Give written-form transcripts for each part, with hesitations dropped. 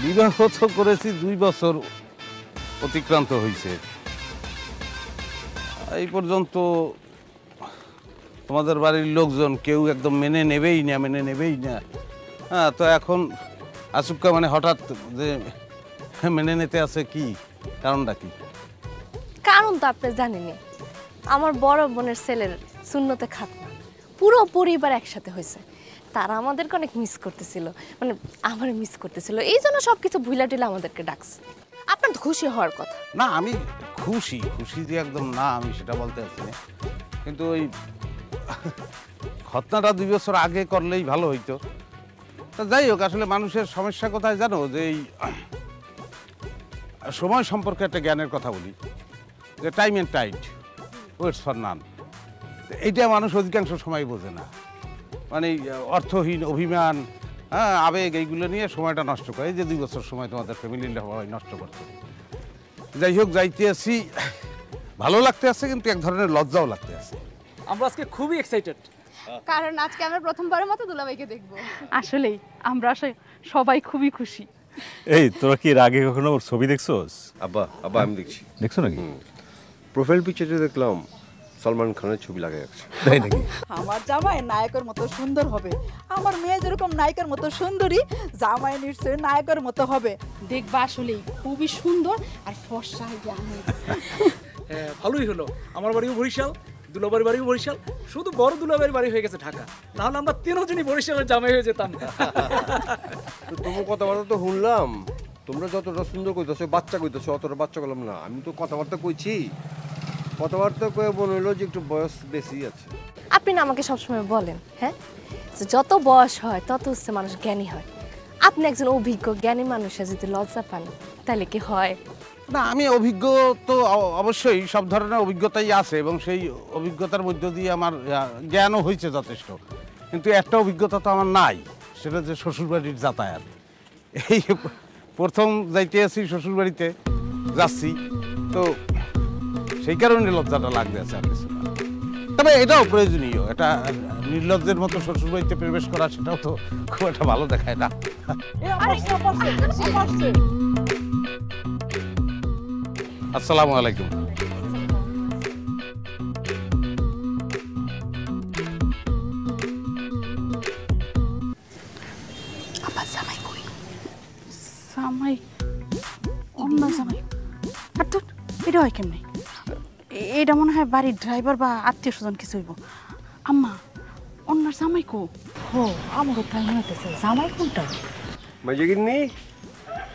বিবাহ তো করেছি 2 বছর অতিক্রান্ত হয়েছে। এই পর্যন্ত তোমাদের বাড়ির লোকজন কেউ একদম মেনে নেবেই না। হ্যাঁ, তো এখন আচুক্কা মানে হঠাৎ যে মেনে নিতে আছে, কি কারণটা কি? কারণ তো আপনি জানেনই, আমার বড় বোনের ছেলের সুন্নতে খাতনা, পুরো পরিবার একসাথে হয়েছে। তারা আমাদেরকে অনেক মিস করতেছিল, মানে আমার মিস করতেছিল, এই জন্য সবকিছু ভুলা টিলা আমাদেরকে ডাকছে। আপনার তো খুশি হওয়ার কথা। না, আমি খুশি যে একদম না, আমি সেটা বলতে চাচ্ছি না। কিন্তু ওই ঘটনাটা 2 বছর আগে করলেই ভালো হইতো। তা যাই হোক, আসলে মানুষের সমস্যা কোথায় জানো, যে এই সময় সম্পর্কে একটা জ্ঞানের কথা বলি, যে time and tide waits for none. এইটা মানুষ অধিকাংশ সময় বোঝে না, মানে অর্থহীন অভিমান, হ্যাঁ, আবেগ, এইগুলো নিয়ে সময়টা নষ্ট করে। এই যে 2 বছর সময় তোমাদের ফ্যামিলির সবাই নষ্ট করছে। যাই হোক, যাইতে আছি, ভালো লাগতে আছে, কিন্তু এক ধরনের লজ্জাও লাগতে আছে। আমরা আজকে খুবই এক্সাইটেড, কারণ আজকে আমরা প্রথমবারের মতো দুলাভাইকে দেখব। আসলেই আমরা সবাই খুবই খুশি। এই তোরা কি এর আগে কখনো ওর ছবি দেখছোস? আব্বা আমি দেখছি। দেখছো নাকি? প্রোফাইল পিকচারে দেখলাম সলমান খানের ছবি লাগাই আছে। তাই নাকি? আমার জামাই নায়কের মতো সুন্দর হবে, আমার মেয়ে যেরকম নায়িকার মতো সুন্দরী, জামাই নিশ্চয়ই নায়কের মতো হবে। দেখবা আসলেই খুবই সুন্দর আর ফর্সা। হ্যাঁ, ভালোই হলো। আমার বাড়িও বরিশাল, দুলাবাড়ির বাড়িও বরিশাল, শুধু বড় দুলাবাড়ির বাড়ি হয়ে গেছে ঢাকা, নাহলে আমরা 3 জনই বরিশালের জামাই হয়ে যেতাম। তো তোমার কথাবার্তা তো শুনলাম, তোমরা যতটা সুন্দর কইতেছো, বাচ্চা কইতেছো, অতটা বাচ্চা করলাম না। আমি তো কথাবার্তা কইছি, কথাবার্তা কয়ে মনে হলো যে একটু বয়স বেশি আছে। আপনি না আমাকে সবসময় বলেন, হ্যাঁ, যে যত বয়স হয় তত হচ্ছে মানুষ জ্ঞানী হয়। আপনি একজন অভিজ্ঞ জ্ঞানী মানুষের যদি লজ্জা পান, তাহলে কি হয়? না, আমি অভিজ্ঞ তো অবশ্যই, সব ধরনের অভিজ্ঞতাই আছে, এবং সেই অভিজ্ঞতার মধ্য দিয়ে আমার জ্ঞানও হয়েছে যথেষ্ট। কিন্তু একটা অভিজ্ঞতা তো আমার নাই, সেটা যে শ্বশুরবাড়ির যাতায়াত। এই প্রথম যাইতে আছি শ্বশুরবাড়িতে, যাচ্ছি তো সেই কারণে লজ্জাটা লাগতে আছে আর কিছু না। তবে এটাও প্রয়োজনীয়, এটা নির্লজ্জের মতো শ্বশুরবাড়িতে প্রবেশ করা, সেটাও তো খুব একটা ভালো দেখায় না। আসসালামু আলাইকুম। আমার জামাই কই? জামাই? অন্য জামাই? আর তো এটা হয় কেমনি? এটা মনে হয় বাড়ির ড্রাইভার বা আত্মীয় স্বজন কিছু হইব। আম্মা, অন্য জামাই কো? ও, আমাকে তাই মনে হতেছে, জামাই কোনটা? মাইজাগিন্নি,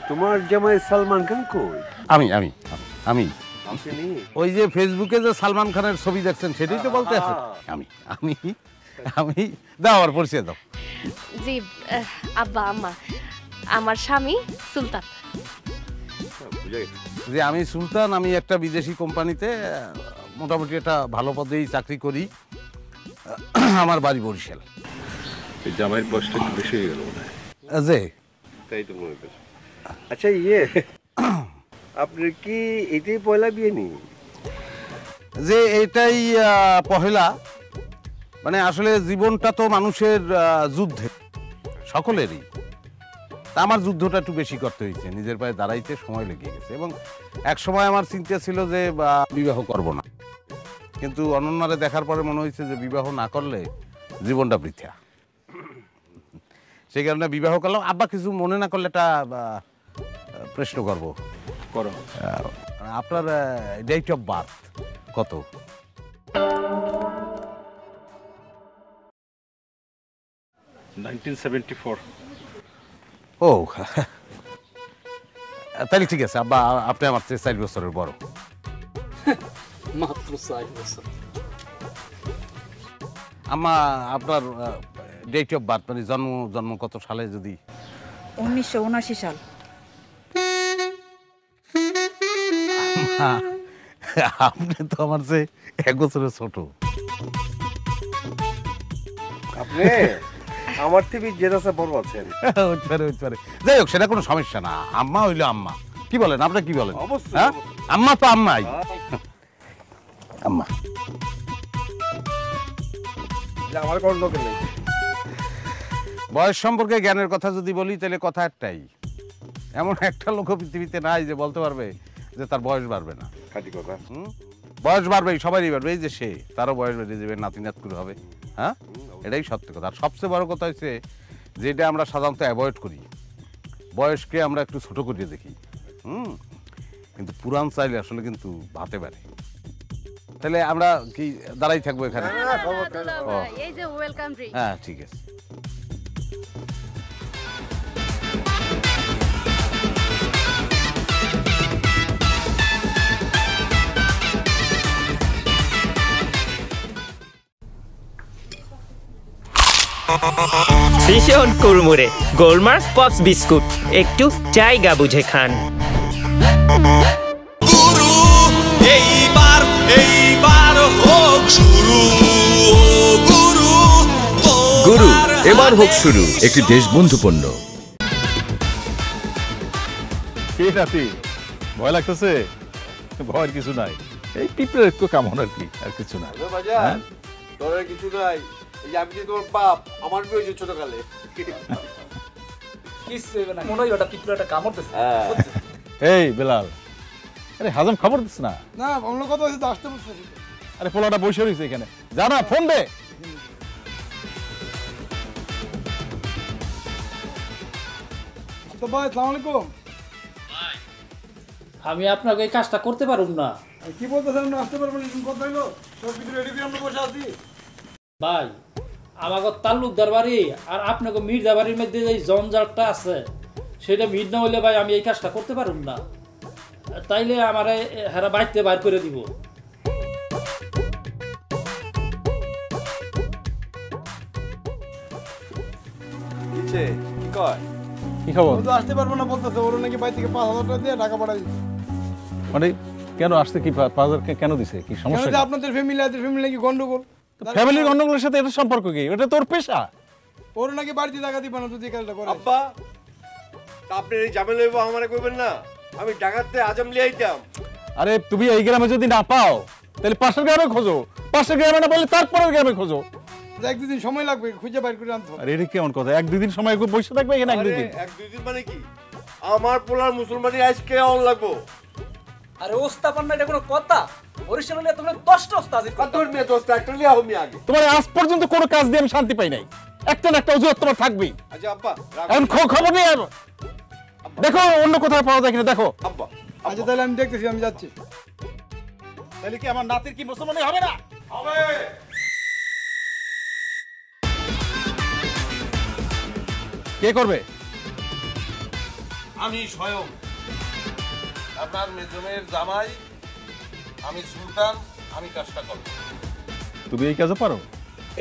তোমার জামাই সালমান খান কই? আমি আসেনি? ওই যে ফেসবুকে যে সালমান খানের ছবি দেখছেন, সেটাই তো বলতে আছে। আমি দাও, আর পরিচয় দাও। জি, আব্বা আম্মা, আমার স্বামী সুলতান। যে আমি সুলতান, আমি একটা বিদেশি কোম্পানিতে মোটামুটি একটা ভালো পদেই চাকরি করি। আমার বাড়ি বরিশাল। এই জামাইয়ের বয়সটা একটু বেশি হয়ে গেল মনে হয়। যে তাই তো মনে করছি। আচ্ছা, আপনার কি এটাই পয়লা বিয়ে নি? যে এটাই পহেলা, মানে আসলে জীবনটা তো মানুষের যুদ্ধে, সকলেরই। তা আমার যুদ্ধটা একটু বেশি করতে হয়েছে, নিজের পায়ে দাঁড়াইতে সময় লেগে গেছে। এবং এক সময় আমার চিন্তা ছিল যে বিবাহ করব না, কিন্তু অনন্যারে দেখার পরে মনে হয়েছে যে বিবাহ না করলে জীবনটা বৃথা। সেই কারণে বিবাহ করলাম। আব্বা কিছু মনে না করলে একটা প্রশ্ন করবো। করো। আপনার ডেট অফ বার্থ কত? 1974। ও, তাহলে ঠিক আছে আব্বা, আপনি আমার চেয়ে 4 বছরের বড়। মাত্র 4 বছর। আম্মা, আপনার ডেট অফ বার্থ, মানে জন্ম কত সালে? যদি 1979 সাল। আপনি তো আমার যে 1 বছরের ছোট। আপনি আমার থেকে যেটা বড় আছেন। হইতে পারে। যাই হোক, সেটা কোনো সমস্যা না। আম্মা হইলো আম্মা। কি বলেন আপনি, কি বলেন? অবশ্যই, হ্যাঁ, অবশ্যই। আম্মা তো আম্মাই। আম্মা আমার কোনো লোক নেই। বয়স সম্পর্কে জ্ঞানের কথা যদি বলি তাহলে কথা একটাই, এমন একটা লোক পৃথিবীতে নাই যে বলতে পারবে যে তার বয়স বাড়বে না। খাঁটি কথা। বয়স বাড়বেই, সবারই বাড়বে। এই যে সে, তারও বয়স বেড়ে যাবে, নাতি নাতকুর হবে। হ্যাঁ, এটাই সত্য কথা। আর সবচেয়ে বড় কথা হচ্ছে যেটা আমরা সাধারণত অ্যাভয়েড করি, বয়সকে আমরা একটু ছোট করিয়ে দেখি। কিন্তু পুরান চাইলে আসলে কিন্তু ভাতে পারে। তাহলে আমরা কি দাঁড়াই থাকবো এখানে? এই যে ওয়েলকাম ড্রিঙ্ক। হ্যাঁ, ঠিক আছে। ভীষণ কুড়মুড়ে গোলমার্ক পপস বিস্কুট, একটু জায়গা বুঝে খান। গুরু এবার হোক শুরু, একটি দেশবন্ধু পণ্য। কে রাতে ভয় লাগতেছে? ভয়ের কিছু নাই, এই পিঁপড়ের একটু কামড় আর কি, আর কিছু না। বাজার তোর কিছু নাই। এই আমি যে তোমার বাপ, আমার বিয়ে হয়েছে ছোটকালে। কিছু হইবে না, মনে হয় ওটা পিঁপড়াটা কামড়তেছে। এই বেলাল, আরে হাজম খবর দিস না। না, অন্য কথা হচ্ছে, আসতে বলছে। আরে পোলাটা বসে রয়েছে এখানে, জানা ফোন দে। তো ভাই, আসসালামু আলাইকুম। আমি আপনাকে এই কাজটা করতে পারুম না। কি বলতেছেন? আসতে পারবেন? কথা হইলো, সব কিছু রেডি করে আমরা বসে আছি। ভাই, আমাকে তালুকদার বাড়ি আর আপনাকে মির্জা বাড়ির মধ্যে যে জঞ্জালটা আছে, সেটা মিট না হইলে ভাই আমি এই কাজটা করতে পারুম না। তাইলে আমারে হেরা বাইতে বাইর করে দিব। কি খবর? তো আসতে পারবো না বলতেছে, ওর নাকি বাড়ি থেকে 5,000 টাকা দিয়ে টাকা পাঠাই দিচ্ছে। মানে কেন আসতে, কি 5,000 কেন দিছে? কি সমস্যা? আপনাদের ফ্যামিলি আছে, ফ্যামিলি নাকি গন্ডগোল। ফ্যামিলির গন্ডগোলের সাথে এটা সম্পর্ক কি? এটা তোর পেশা। ওর নাকি বাড়িতে টাকা দিবা না যদি কাজটা করে। আব্বা, আপনি এই ঝামেলা হইব আমারে কইবেন না। আমি ঢাকাতে আজম লিয়ে আইতাম। আরে তুমি এই গ্রামে যদি না পাও তাহলে পাশের গ্রামে খোঁজো, পাশের গ্রামে না বলে তারপরের গ্রামে খোঁজো। 1-2 দিন সময় লাগবে খুঁজে বাইর করে আনতে। আরে এটা কেমন কথা? 1-2 দিন সময় বসে থাকবে এখানে? 1-2 দিন? 1-2 দিন মানে কি? আমার পোলার মুসলমানি আজকে অন লাগবো। আরে ওস্তাদ না, এটা কোনো কথা? বরিশাল নিয়ে তোমরা 10টা ওস্তাদ আছে। কত মেয়ে দোস্ত একটা লিয়া আমি আগে। তোমার আজ পর্যন্ত কোনো কাজ দিয়ে আমি শান্তি পাই নাই। একটা না একটা অজুহাত তোমার থাকবেই। আচ্ছা আব্বা, এখন খবর নেই। দেখো অন্য কোথাও পাওয়া যায় কিনা দেখো। আব্বা, আচ্ছা তাহলে আমি দেখতেছি, আমি যাচ্ছি। তাহলে কি আমার নাতির কি মুসলমানি হবে না? হবে। কে করবে? আমি স্বয়ং আপনার মেজমের জামাই, আমি সুলতান, আমি কাজটা করব। তুমি এই কাজও পারো?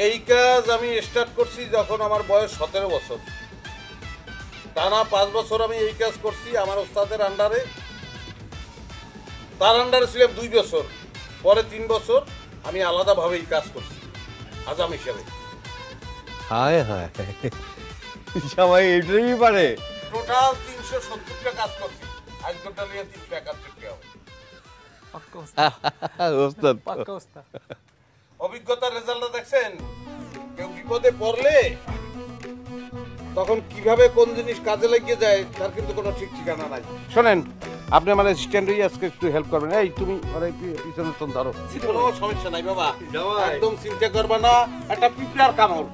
এই কাজ আমি স্টার্ট করছি যখন আমার বয়স 17 বছর। টানা 5 বছর আমি এই কাজ করছি আমার ওস্তাদের আন্ডারে। তার আন্ডারে ছিলাম 2 বছর, পরে 3 বছর আমি আলাদাভাবে এই কাজ করছি আজাম হিসেবে। হায় হায়, সবাই এটাই পারে। টোটাল 370টা কাজ করছি। আজ গোটা নিয়ে 371 হবে। ওস্তাদ পাক্কা ওস্তাদ। অভিজ্ঞতার রেজাল্টটা দেখছেন? কেউ বিপদে পড়লে তখন কিভাবে কোন জিনিস কাজে লাগিয়ে যায় তার কিন্তু কোনো ঠিক ঠিকানা নাই। শোনেন, আপনি আমার অ্যাসিস্ট্যান্ট হয়ে আজকে একটু হেল্প করবেন। এই তুমি মানে পিছনে তো ধরো, কোনো সমস্যা নাই বাবা, একদম চিন্তা করবে না। একটা পিঁপড়ার কামড়,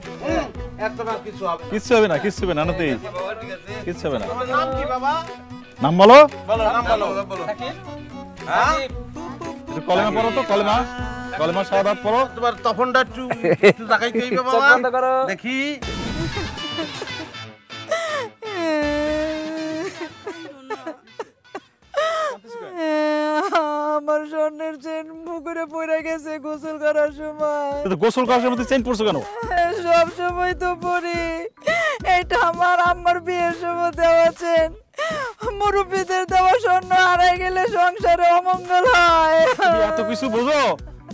এত না কিছু হবে না। কিচ্ছু হবে না, কিচ্ছু হবে না, আনাতেই কিচ্ছু হবে না। তোমার নাম কি বাবা? নাম বলো। বলো নাম বলো। হ্যাঁ, কলেমা পড়ো তো, কলেমা, কলেমা শাহাদাত পড়ো। তোমার তপনটা একটু দেখাইতে হইবে বাবা, দেখি। আমার স্বর্ণের চেন পুকুরে পড়ে গেছে গোসল করার সময়। গোসল করার মধ্যে চেইন পড়ছো কেন? সব সময় তো পড়ি, এটা আমার আম্মার বিয়ের সময় দেওয়া চেন। মুরব্বীদের দেওয়া স্বর্ণ হারাই গেলে সংসারে অমঙ্গল হয়। তুমি এত কিছু বোঝো?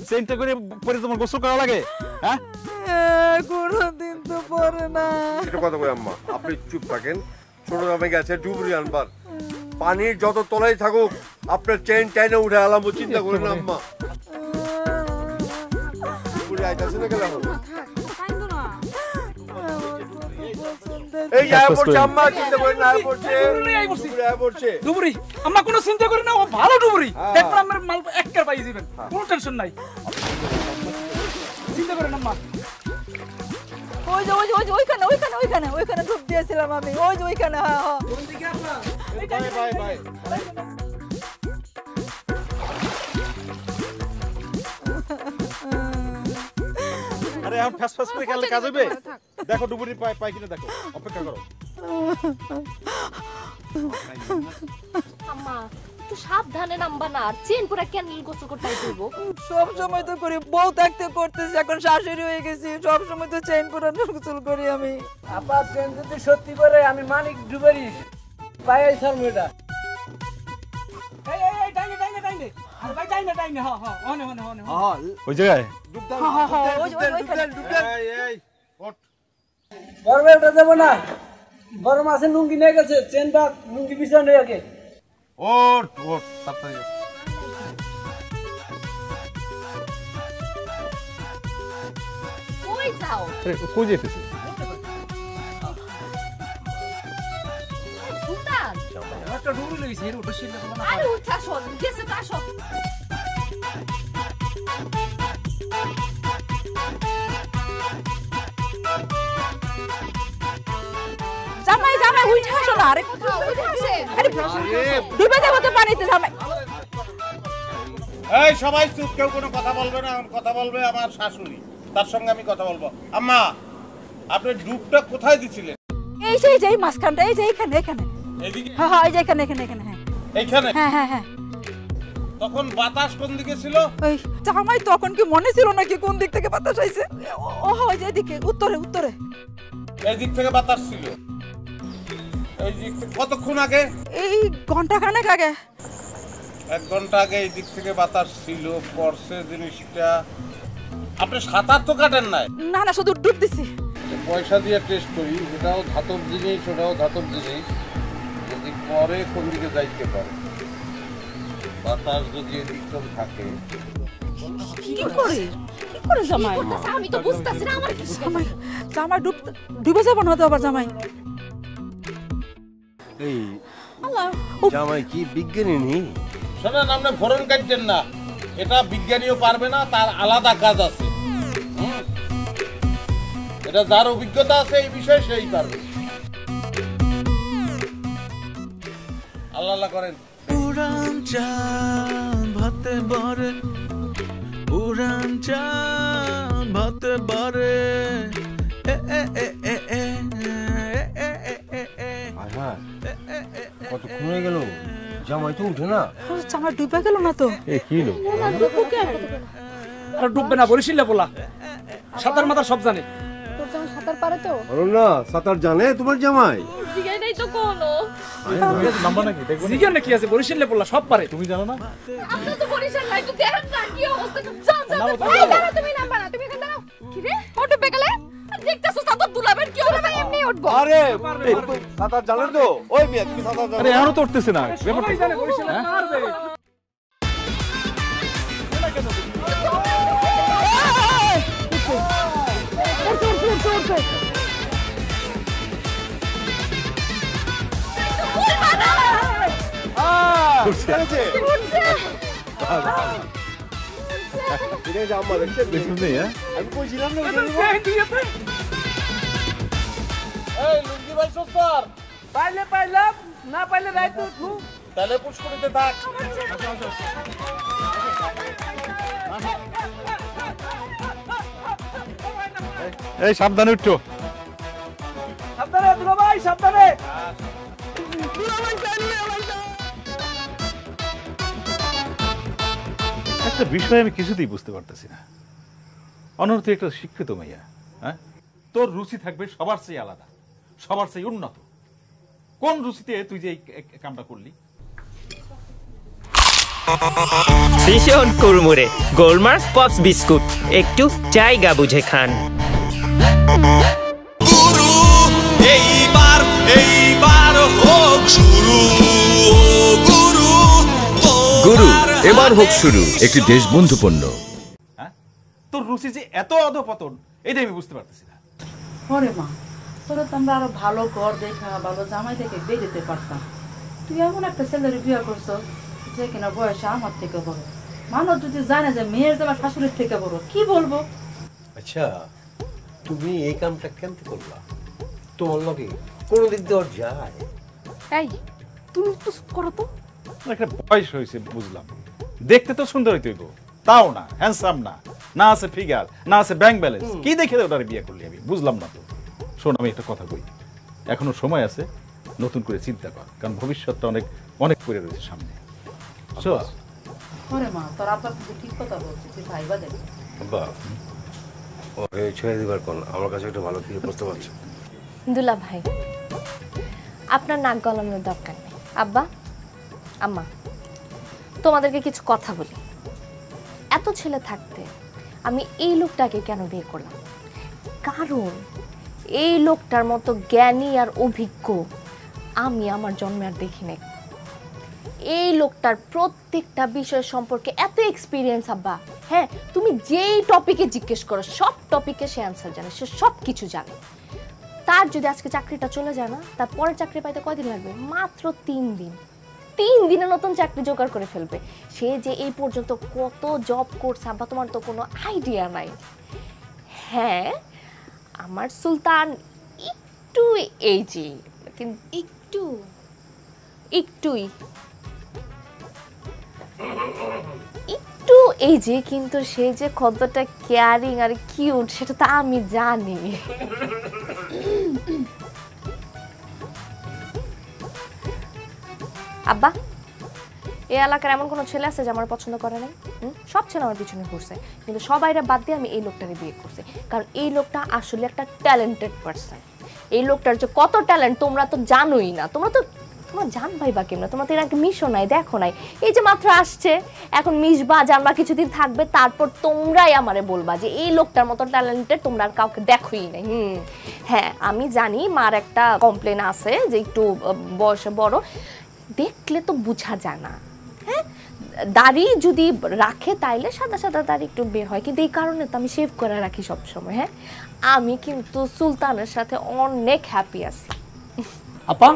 চেনটা করে পরে তোমার গোসল করা লাগে? হ্যাঁ, কোনোদিন তো পরে না। এটা কথা কই আম্মা, আপনি চুপ থাকেন। ছোট জামাই গেছে ডুবুরি আনবার, পানির যত তলায় থাকুক আপনার চেন টাইনে উঠে আলাম, চিন্তা করেন না আম্মা। ডুবুরি আইতাছে না গেলাম, এই যায় পড়ছে আম্মা, চিন্তা করেন না, আয় পড়ছে ডুবুরি আয় পড়ছে। ডুবুরি আম্মা কোনো চিন্তা করেন না, ও ভালো ডুবুরি, দেখবেন আমার মাল একবার পাই যাবেন, কোনো টেনশন নাই, চিন্তা করেন আম্মা। ওই যে ওই যে ওই যে ওইখানে ওইখানে ওইখানে ওইখানে ডুব দিয়েছিলাম আমি, ওই যে ওইখানে। হ্যাঁ হ্যাঁ, বাই বাই। আরে এখন ফাস ফাস করে গেলে কাজ হবে? দেখো ডুবুরি পাই কিনা দেখো, অপেক্ষা করো। আম্মা একটু সাবধানে নামবা না, আর চেন পুরা ক্যান্ডেল গোসল করতে আইবো। সব সময় তো করি, বউ থাকতে করতেছি, এখন শাশুড়ি হয়ে গেছি, সব সময় তো চেইন পুরানো গোসল করি আমি। আপা চেন যদি সত্যি করে আমি মানিক ডুবুরি পাই স্যার মেয়েটা। এই এই এই টাইনে টাইনে টাইনে, আর ভাই টাইনে টাইনে, হ্যাঁ হ্যাঁ হনে হনে হনে। হ্যাঁ ওই জায়গায় বড় বেটা যাব না, বড় মাছে লুঙ্গি নিয়ে গেছে, চেন বা লুঙ্গি বিছানো নিয়ে আগে। ওট ওট তাড়াতাড়ি। কই যাও? আরে কই যেতেছে? সুলতান একটা ডুবুরি লইছে, এর ওটা ছিল না। আরে উঠা শোন, গেছে তা শোন। জামাই জামাই উঠে আসো না, আরে কোথাও উঠে আসে। আরে ডুবে যাবো তো পানিতে জামাই। এই সবাই চুপ, কেউ কোনো কথা বলবে না। কথা বলবে আমার শাশুড়ি, তার সঙ্গে আমি কথা বলবো। আম্মা, আপনি ডুবটা কোথায় দিছিলেন? এই যে এই মাঝখানটা, এই যে এখানে এখানে। এইদিকে? হ্যাঁ হ্যাঁ, এই যে এখানে এখানে এখানে। হ্যাঁ এইখানে? হ্যাঁ হ্যাঁ হ্যাঁ। তখন বাতাস কোন দিকে ছিল? ওই জামাই তখন কি মনে ছিল নাকি কোন দিক থেকে বাতাস আইছে? ও ওই যে এদিকে, উত্তরে উত্তরে। এই দিক থেকে বাতাস ছিল। এই দিক থেকে কতক্ষণ আগে? এই ঘন্টা খানেক আগে। 1 ঘন্টা আগে এই দিক থেকে বাতাস ছিল, পড়ছে জিনিসটা। আপনি সাঁতার তো কাটেন নাই? না না, শুধু ডুব দিছি। পয়সা দিয়ে টেস্ট করি, এটাও ধাতব জিনিস, ওটাও ধাতব জিনিস। যদি পরে কোন দিকে যাইতে পারে, বাতাস যদি এদিকটাও থাকে। কি করে জামাই? আমি তো বুঝতাছি না আমার কি জামাই জামাই ডুবে যাবো না তো আবার জামাই? এই আল্লাহ, জামাই কি বিজ্ঞানী নেই? শোনেন, আপনি ফোরন কাটছেন না, এটা বিজ্ঞানীও পারবে না, তার আলাদা কাজ আছে। এটা যার অভিজ্ঞতা আছে এই বিষয়ে সেই পারবে। আল্লাহ আল্লাহ করেন। উড়ান চাঁদ ভাতে বারে, উড়ান চাঁদ ভাতে বারে, এ এ এ এ এ এ এ এ। কতক্ষণ হয়ে গেল, জামাই তো উঠে না। জামাই ডুবে গেল না তো? এ কি হলো? আর ডুববে না, বরিশিল্লা বলা, সাঁতার মাতার সব জানে। তোর জামাই সাঁতার পারে তো? বলো না, সাঁতার জানে তোমার জামাই? জিগাই নাই তো কোনো। নাম্বার নাকি দেখবো? জিজ্ঞাসা কি আছে, বরিশিল্লা বলা সব পারে। তুমি জানো না? আপনি তো বরিশাল নাই, তো দেখেন না কি অবস্থা। যাও যাও, এই দাঁড়া, তুমি নামবা না, তুমি এখানে দাঁড়াও। কি রে, ও ডুবে গেলে? দেখতেছো সাঁতার দুলাবেন কি অবস্থা, এমনি উঠবো। আরে সাঁতার জানেন তো? ওই মেয়ে, তুমি সাঁতার জানো? আরে এখনো তো উঠতেছে না, ব্যাপারটা সবাই জানে বরিশিল্লা পারবে। আমি কইছিলাম না এই লুঙ্গি ভাই সস্তার, পাইলে পাইলাম, না পাইলে রাইত উঠু। তাহলে পুষ্করিতে থাক। এই সাবধানে উঠো। সাবধানে দুলা ভাই, সাবধানে। একটা বিষয় আমি কিছুতেই বুঝতে পারতেছি না। অনর্থ একটা শিক্ষিত মেয়া, হ্যাঁ, তোর রুচি থাকবে সবার চেয়ে আলাদা, সবার চেয়ে উন্নত। কোন রুচিতে তুই যে এই কামটা করলি? ভীষণ কুড়মুড়ে গোলমার্ক পপস বিস্কুট, একটু জায়গা বুঝে খান। গুরু এবার হোক শুরু, একটি দেশবন্ধু পণ্য। তোর রুচি যে এত অধপতন, এটাই আমি বুঝতে পারতেছি না। ওরে মা, তোরা তো আমরা আরো ভালো ঘর দেখা, ভালো জামাই দেখে বিয়ে দিতে পারতাম। তুই এমন একটা ছেলের বিয়ে করছো যে কিনা বয়সে আমার থেকে বড়। মানুষ যদি জানে যে মেয়ের জামা শাশুড়ির থেকে বড়, কি বলবো? আচ্ছা, তুমি এই কামটা কেমতে করলা? তোমার লগে কোনো দিক দিয়ে যায়? এই তুমি একটু করো তো। একটা বয়স হয়েছে বুঝলাম, দেখতে তো সুন্দর হইতে গো, তাও না হ্যান্ডসাম না, না আছে ফিগার, না আছে ব্যাংক ব্যালেন্স, কি দেখে ওটারে বিয়ে করলি? আমি বুঝলাম না তো। শোন, আমি একটা কথা কই, এখনো সময় আছে, নতুন করে চিন্তা কর, কারণ ভবিষ্যৎটা অনেক অনেক পড়ে রয়েছে সামনে। ওরে মা, তোর আব্বা কিন্তু ঠিক কথা বলছে, তুই ভাইবা দেখ। আব্বা, ওকে ছেড়ে দিবার কোন, আমার কাছে একটা ভালো কিছু প্রস্তাব আছে। দুলা ভাই, আপনার নাক গলানোর দরকার নেই। আব্বা, আম্মা, তোমাদেরকে কিছু কথা বলি। এত ছেলে থাকতে আমি এই লোকটাকে কেন বিয়ে করলাম? কারণ এই লোকটার মতো জ্ঞানী আর অভিজ্ঞ আমি আমার জন্মে আর দেখি নাই। এই লোকটার প্রত্যেকটা বিষয় সম্পর্কে এত এক্সপিরিয়েন্স আব্বা। হ্যাঁ, তুমি যেই টপিকে জিজ্ঞেস করো সব টপিকে সে অ্যান্সার জানে, সে সব কিছু জানে। তার যদি আজকে চাকরিটা চলে যায় না, তার পরের চাকরি পাইতে কয়দিন লাগবে? মাত্র 3 দিন। 3 দিনে নতুন চাকরি জোগাড় করে ফেলবে। সে যে এই পর্যন্ত কত জব করছে আব্বা, তোমার তো কোনো আইডিয়া নাই। হ্যাঁ, আমার সুলতান একটু এজি, কিন্তু একটুই একটু এজি, কিন্তু সে যে কতটা কেয়ারিং আর কিউট সেটা তো আমি জানি। আব্বা, এই এলাকার এমন কোনো ছেলে আছে যে আমার পছন্দ করে নাই? সব ছেলে আমার পিছনে ঘুরছে, কিন্তু সবাইরা বাদ দিয়ে আমি এই লোকটাকে বিয়ে করছি, কারণ এই লোকটা আসলে একটা ট্যালেন্টেড পারসন। এই লোকটার যে কত ট্যালেন্ট তোমরা তো জানোই না। তোমরা জানবাই বা কেমন? তোমরা তো এর আগে মিশো নাই, দেখো নাই। এই যে মাত্র আসছে, এখন মিশবা, জানবা, কিছুদিন থাকবে, তারপর তোমরাই আমারে বলবা যে এই লোকটার মতো ট্যালেন্টেড তোমরা আর কাউকে দেখোই নাই। হ্যাঁ, আমি জানি মার একটা কমপ্লেন আছে যে একটু বয়সে বড়, দেখলে তো বোঝা যায় না। হ্যাঁ, দাড়ি যদি রাখে তাইলে সাদা সাদা দাড়ি একটু বের হয়, কিন্তু এই কারণে তো আমি শেভ করে রাখি সবসময়। হ্যাঁ, আমি কিন্তু সুলতানের সাথে অনেক হ্যাপি আছি। আপা,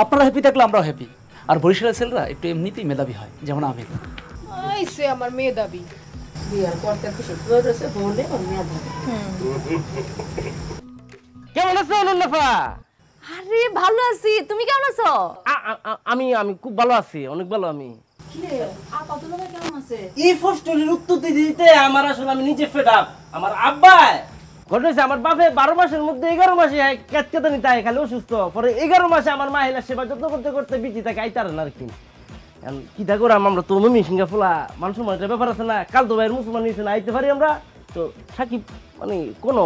আপনারা হ্যাপি থাকলে আমরাও হ্যাপি। আর বরিশালের ছেলেরা একটু এমনিতেই মেধাবী হয়, যেমন আমি। আইছে আমার মেধাবী বিয়ার করতে খুশি হয়েছে বলে ওর মেধাবী। কেমন আছো অনন্যা? আরে ভালো আছি, তুমি কেমন আছো? আমি খুব ভালো আছি, অনেক ভালো। আমি এই প্রশ্নের উত্তর দিতে আমার আসলে আমি নিজে ফেড আপ। আমার আব্বা ঘটেছে, আমার বাপে 12 মাসের মধ্যে 11 মাসে কেতকেতানি তাই খালি অসুস্থ, পরে 11 মাসে আমার মাহিলা সেবা যত্ন করতে করতে বিচি থাকে আইতার না আর কি। কি তা করাম, আমরা তো মমি সিংহা ফোলা মানুষ একটা ব্যাপার আছে না। কাল তো ভাইয়ের মুসলমান নিয়েছে না, আইতে পারি আমরা তো। সাকিব মানে কোনো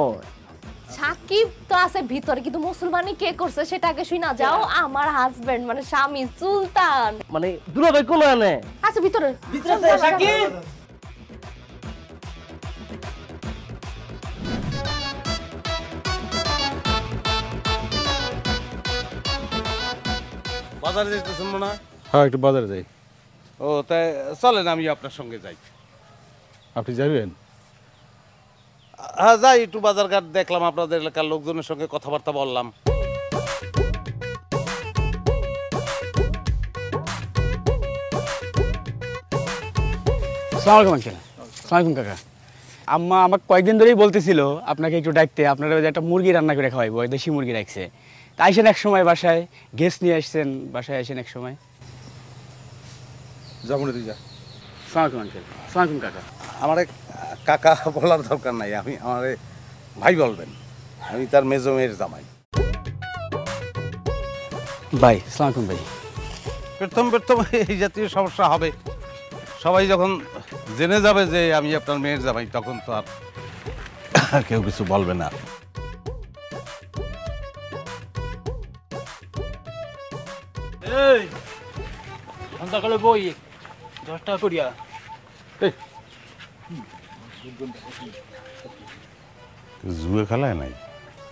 সাকিব তো আছে ভিতরে, কিন্তু মুসলমানি কে করছে সেটা আগে শুই না যাও। আমার হাজবেন্ড মানে স্বামী সুলতান, মানে দুলাভাই কোন আনে আছে ভিতরে। সাকিব বাজারে যেতেছেন মনে হয়? হ্যাঁ, একটু বাজারে যাই। ও তাই চলেন, আমি আপনার সঙ্গে যাই। আপনি যাবেন? হ্যাঁ যাই, একটু বাজার ঘাট দেখলাম, আপনাদের এলাকার লোকজনের সঙ্গে কথাবার্তা বললাম। আসসালামু আলাইকুম আঙ্কেল। আসসালামু আলাইকুম কাকা। আম্মা আমাকে কয়েকদিন ধরেই বলতেছিল আপনাকে একটু ডাকতে, আপনারা একটা মুরগি রান্না করে খাওয়াইবো, দেশি মুরগি রাখছে। তা আইসেন এক সময় বাসায়, গেস্ট নিয়ে আসছেন বাসায়, আসেন এক সময়। যাবো না, তুই যা। আসসালামু আলাইকুম আঙ্কেল। আসসালামু আলাইকুম কাকা। আমারে কাকা বলার দরকার নাই, আমি আমারে ভাই বলবেন, আমি তার মেজো মেয়ের জামাই। ভাই, আসসালামু আলাইকুম ভাই। প্রথম এই জাতীয় সমস্যা হবে, সবাই যখন জেনে যাবে যে আমি আপনার মেয়ের জামাই, তখন তো আর কেউ কিছু বলবে না। সন্ধ্যাকালে বই 10 টাকা করিয়া। জুয়ে খেলায় নাই।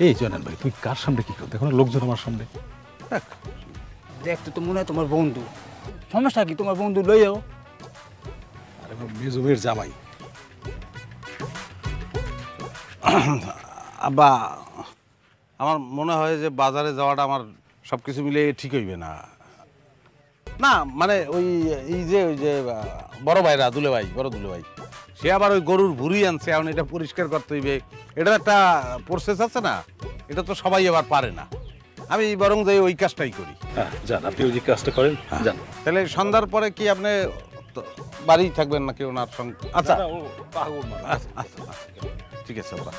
এই জানেন ভাই তুই কার সামনে কি করতে, এখন লোকজন আমার সামনে দেখতে তো মনে হয় তোমার বন্ধু, সমস্যা কি তোমার বন্ধু লইও? আরে মেজুমের জামাই। আব্বা আমার মনে হয় যে বাজারে যাওয়াটা আমার সব কিছু মিলে ঠিক হইবে না। না মানে ওই যে বড় ভাইরা দুলে ভাই, বড় দুলে ভাই, সে আবার ওই গরুর ভুঁড়ি আনছে, এখন এটা পরিষ্কার করতে হইবে, এটার একটা প্রসেস আছে না, এটা তো সবাই আবার পারে না। আমি বরং যাই ওই কাজটাই করি। হ্যাঁ যান, আপনি ওই যে কাজটা করেন যান। তাহলে সন্ধ্যার পরে কি আপনি বাড়ি থাকবেন নাকি ওনার সঙ্গে? আচ্ছা আচ্ছা ঠিক আছে। আব্বা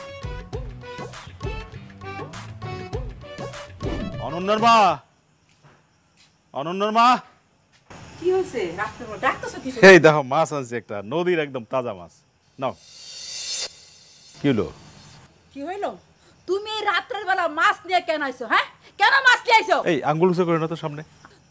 অনন্যার মা, অনন্যার মা, কি হয়েছে? রাত্রে ডাকতেছো কি? এই দেখো মাছ আনছি একটা, নদীর একদম তাজা মাছ, নাও। কি হলো? কি হইলো? তুমি এই রাত্রের বেলা মাছ নিয়ে কেন আইছো? হ্যাঁ, কেন মাছ নিয়ে আইছো? এই আঙ্গুল উঁচু করে না তো সামনে।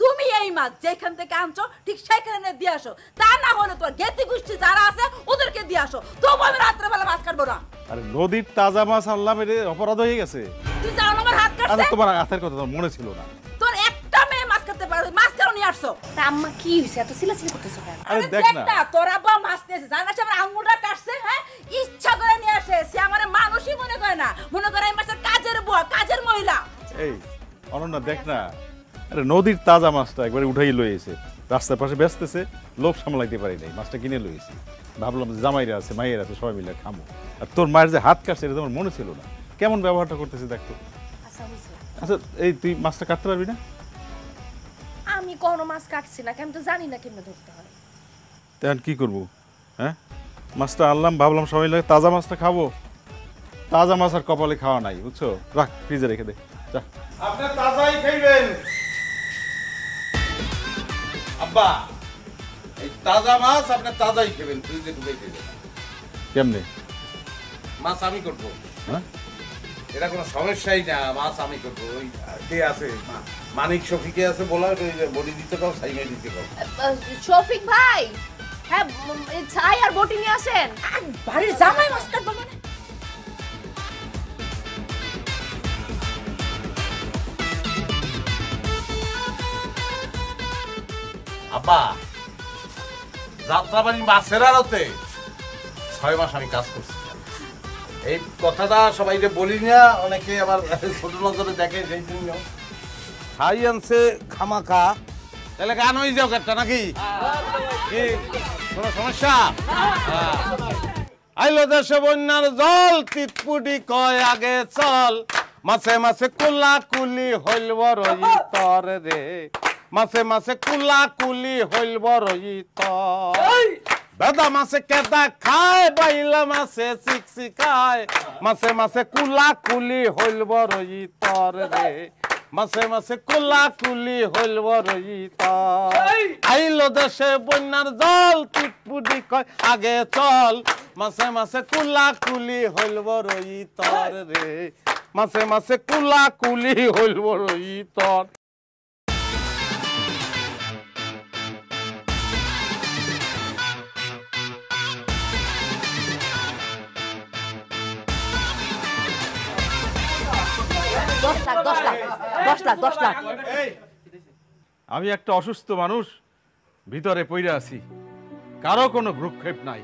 তুমি এই মাছ যেখান থেকে আনছো ঠিক সেখানে দিয়ে আসো, তা না হলে তোর গেতি গোষ্ঠী যারা আছে ওদেরকে দিয়ে আসো। তবু আমি রাত্রে বেলা মাছ কাটবো না। আরে নদীর তাজা মাছ আনলাম, এটা অপরাধ হয়ে গেছে। তুই জানো আমার হাত কাটছে? আরে তোমার হাতের কথা তোমার মনে ছিল না? তোর একটা মেয়ে মাছ কাটতে পারে, মাছ কেন নিয়ে আসছো? তা আম্মা কি হইছে এত চিল্লাচিল্লি করতেছো কেন? আরে দেখ না, তোর আব্বা মাছ নিয়েছে, জানাস আমার আঙ্গুলটা কাটছে, হ্যাঁ ইচ্ছা করে নিয়ে আসে। সে আমার মানুষই মনে করে না, মনে করে এই মাছের কাজের বুয়া, কাজের মহিলা। এই অনন্যা দেখ না, আরে নদীর তাজা মাছটা একবারে উঠাই লইয়েছে, রাস্তার পাশে বেচতেছে, লোভ সামলাইতে পারি নাই, মাছটা কিনে লইয়েছি। ভাবলাম যে জামাইরা আছে, মাইয়ের আছে, সবাই মিলে খামো। আর তোর মায়ের যে হাত কাটছে এটা তোমার মনে ছিল না, কেমন ব্যবহারটা করতেছে দেখতো। আচ্ছা এই তুই মাছটা কাটতে পারবি না? আমি কোনো মাছ কাটছি না, আমি তো জানি না কেমনে ধরতে হয়। তেমন কি করবো? হ্যাঁ মাছটা আনলাম, ভাবলাম সবাই মিলে তাজা মাছটা খাবো, তাজা মাছ আর কপালে খাওয়া নাই, বুঝছো? রাখ ফ্রিজে রেখে দে, যা। আপনি তাজাই খাইবেন আব্বা, এই তাজা মাছ আপনি তাজাই খাবেন, ফ্রিজে ঢুকাই দেবেন। কেমনে? মাছ আমি করবো, হ্যাঁ এটা কোনো সমস্যাই না, মাছ আমি করবো। ওই কে আছে মানিক শফিকে আছে বলা, ওই যে বডি দিতে কাও, সাইমে দিতে কাও। শফিক ভাই, হ্যাঁ ছাই আর বটি নিয়ে আসেন। বাড়ির জামাই মাছ কাটবো মানে? আব্বা যাত্রাবাড়ি মাছের আড়তে 6 মাস আমি কাজ করছি। এই কথাটা সবাইকে বলি না, অনেকে আবার ছোট নজরে দেখে, সেই জন্য ছাই আনছে খামাখা। তাহলে গান হয়ে যাও একটা নাকি? কি কোনো সমস্যা? আইলো দেশে বন্যার জল, তিতপুটি কয় আগে চল, মাছে মাছে কুলা কুলি হইল বড়ই তর রে, মাছে মাছে কুলা কুলি হইল বড়ই তর। বেদা মাছে কেদা খায়, বাইলা মাছে চিকচি খায়, মাছে মাছে কুলা কুলি হইল বড়ই তর রে, মাছে মাছে কুলা কুলি হইল বড়ই তর। আইলো দেশে বন্যার জল, টিটপুটি কয় আগে চল, মাছে মাছে কুলা কুলি হইল বড়ই তর রে, মাছে মাছে কুলা কুলি হইল বড়ই তর। আমি একটা অসুস্থ মানুষ, ভিতরে পইরা আছি, কারো কোনো ভ্রুক্ষেপ নাই।